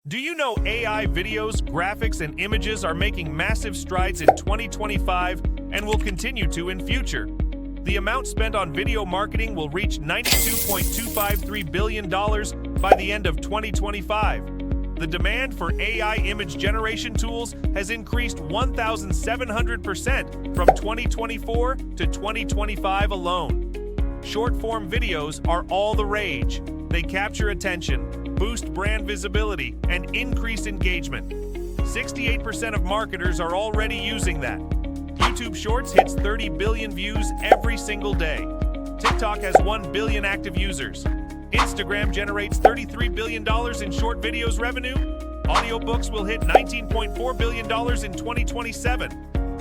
Do you know AI videos, graphics, and images are making massive strides in 2025 and will continue to in future? The amount spent on video marketing will reach $92.253 billion by the end of 2025. The demand for AI image generation tools has increased 1,700% from 2024 to 2025 alone. Short-form videos are all the rage. They capture attention, boost brand visibility, and increase engagement. 68% of marketers are already using that. YouTube Shorts hits 30 billion views every single day. TikTok has 1 billion active users. Instagram generates $33 billion in short videos revenue. Audiobooks will hit $19.4 billion in 2027.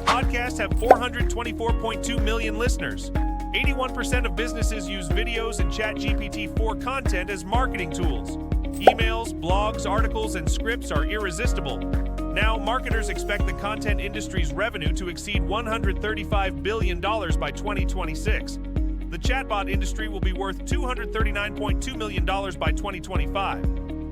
Podcasts have 424.2 million listeners. 81% of businesses use videos and GPT-4 content as marketing tools. Emails, blogs, articles, and scripts are irresistible. Now, marketers expect the content industry's revenue to exceed $135 billion by 2026. The chatbot industry will be worth $239.2 million by 2025.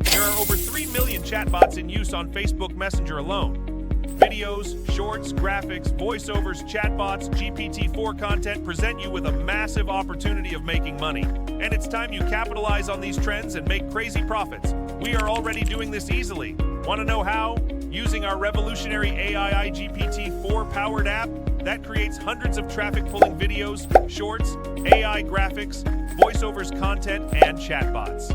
There are over 3 million chatbots in use on Facebook Messenger alone. Videos, shorts, graphics, voiceovers, chatbots, GPT-4 content present you with a massive opportunity of making money. And it's time you capitalize on these trends and make crazy profits. We are already doing this easily. Want to know how? Using our revolutionary AI GPT-4 powered app that creates hundreds of traffic-pulling videos, shorts, AI graphics, voiceovers content, and chatbots.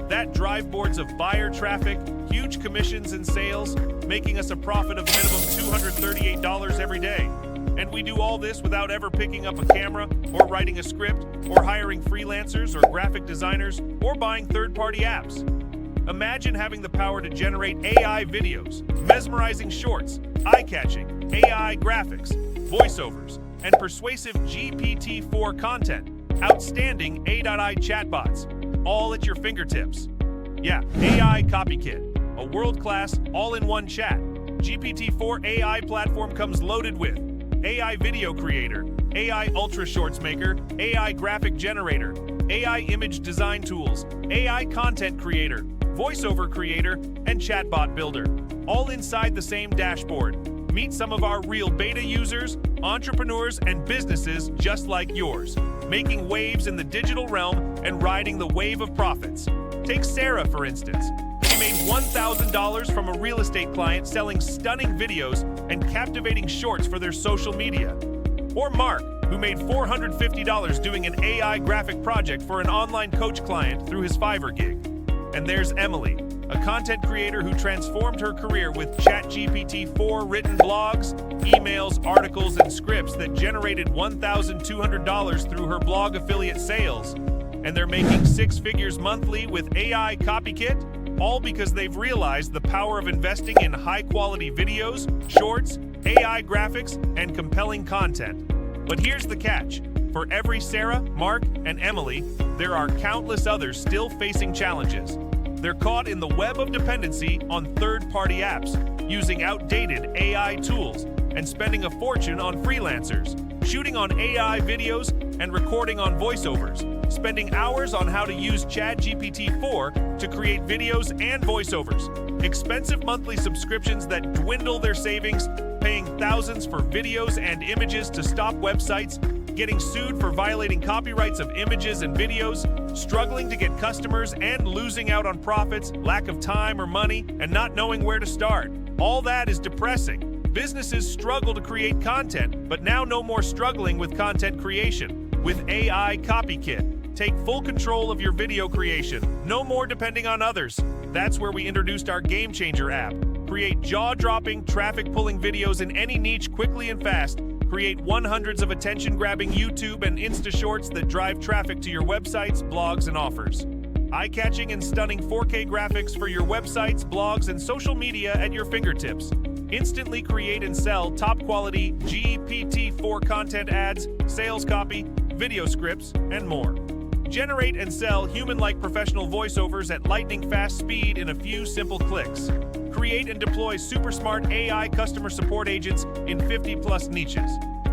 That drive boards of buyer traffic, huge commissions and sales, making us a profit of minimum $238 every day. And we do all this without ever picking up a camera or writing a script or hiring freelancers or graphic designers or buying third-party apps. Imagine having the power to generate AI videos, mesmerizing shorts, eye-catching, AI graphics, voiceovers, and persuasive GPT-4 content, outstanding AI chatbots, all at your fingertips. Yeah, AI Copykit, a world-class, all-in-one chat. GPT-4 AI platform comes loaded with AI Video Creator, AI Ultra Shorts Maker, AI Graphic Generator, AI Image Design Tools, AI Content Creator, Voiceover Creator, and Chatbot Builder, all inside the same dashboard. Meet some of our real beta users, entrepreneurs, and businesses just like yours, making waves in the digital realm and riding the wave of profits. Take Sarah, for instance. She made $1,000 from a real estate client selling stunning videos and captivating shorts for their social media. Or Mark, who made $450 doing an AI graphic project for an online coach client through his Fiverr gig. And there's Emily, a content creator who transformed her career with ChatGPT-4 written blogs, emails, articles, and scripts that generated $1,200 through her blog affiliate sales. And they're making 6 figures monthly with AI Copykit, all because they've realized the power of investing in high-quality videos, shorts, AI graphics, and compelling content. But here's the catch. For every Sarah, Mark, and Emily, there are countless others still facing challenges. They're caught in the web of dependency on third-party apps, using outdated AI tools, and spending a fortune on freelancers, shooting on AI videos and recording on voiceovers, spending hours on how to use ChatGPT-4 to create videos and voiceovers, expensive monthly subscriptions that dwindle their savings, paying thousands for videos and images to stop websites, getting sued for violating copyrights of images and videos, struggling to get customers and losing out on profits, lack of time or money, and not knowing where to start. All that is depressing. Businesses struggle to create content, but now no more struggling with content creation. With AI Copykit, take full control of your video creation. No more depending on others. That's where we introduced our Game Changer app. Create jaw-dropping, traffic-pulling videos in any niche quickly and fast. Create 100s of attention-grabbing YouTube and Insta Shorts that drive traffic to your websites, blogs, and offers. Eye-catching and stunning 4K graphics for your websites, blogs, and social media at your fingertips. Instantly create and sell top-quality GPT-4 content ads, sales copy, video scripts, and more. Generate and sell human-like professional voiceovers at lightning-fast speed in a few simple clicks. Create and deploy super smart AI customer support agents in 50-plus niches.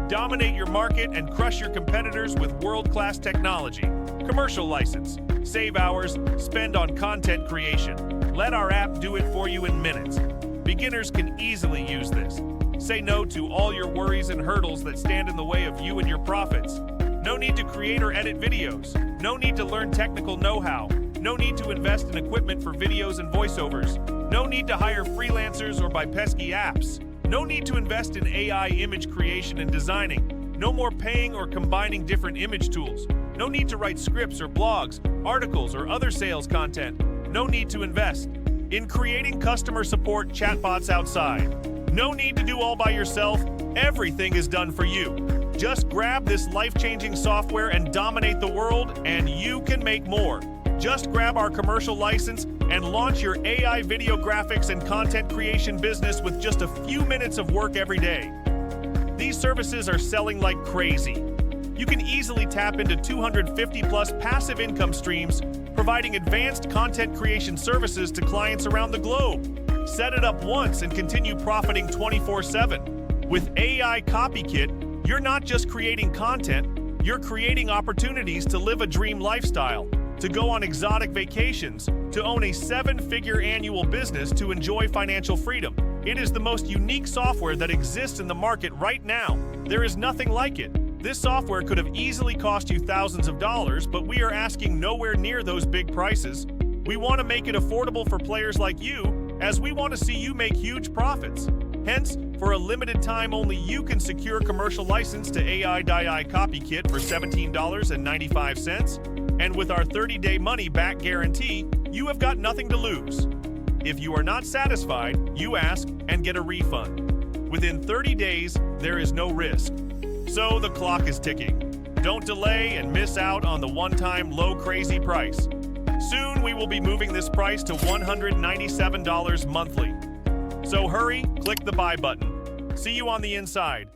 Dominate your market and crush your competitors with world-class technology. Commercial license. Save hours, spend on content creation. Let our app do it for you in minutes. Beginners can easily use this. Say no to all your worries and hurdles that stand in the way of you and your profits. No need to create or edit videos. No need to learn technical know-how. No need to invest in equipment for videos and voiceovers. No need to hire freelancers or buy pesky apps. No need to invest in AI image creation and designing. No more paying or combining different image tools. No need to write scripts or blogs, articles, or other sales content. No need to invest in creating customer support chatbots outside. No need to do all by yourself. Everything is done for you. Just grab this life-changing software and dominate the world, and you can make more. Just grab our commercial license and launch your AI video graphics and content creation business with just a few minutes of work every day. These services are selling like crazy. You can easily tap into 250-plus passive income streams, providing advanced content creation services to clients around the globe. Set it up once and continue profiting 24/7. With AI CopyKit, you're not just creating content, you're creating opportunities to live a dream lifestyle, to go on exotic vacations, to own a 7-figure annual business, to enjoy financial freedom. It is the most unique software that exists in the market right now. There is nothing like it. This software could have easily cost you thousands of dollars, but we are asking nowhere near those big prices. We want to make it affordable for players like you, as we want to see you make huge profits. Hence, for a limited time, only you can secure commercial license to AI CopyKit for $17.95. And with our 30-day money-back guarantee, you have got nothing to lose. If you are not satisfied, you ask and get a refund. Within 30 days, there is no risk. So the clock is ticking. Don't delay and miss out on the one-time low crazy price. Soon we will be moving this price to $197 monthly. So hurry, click the buy button. See you on the inside.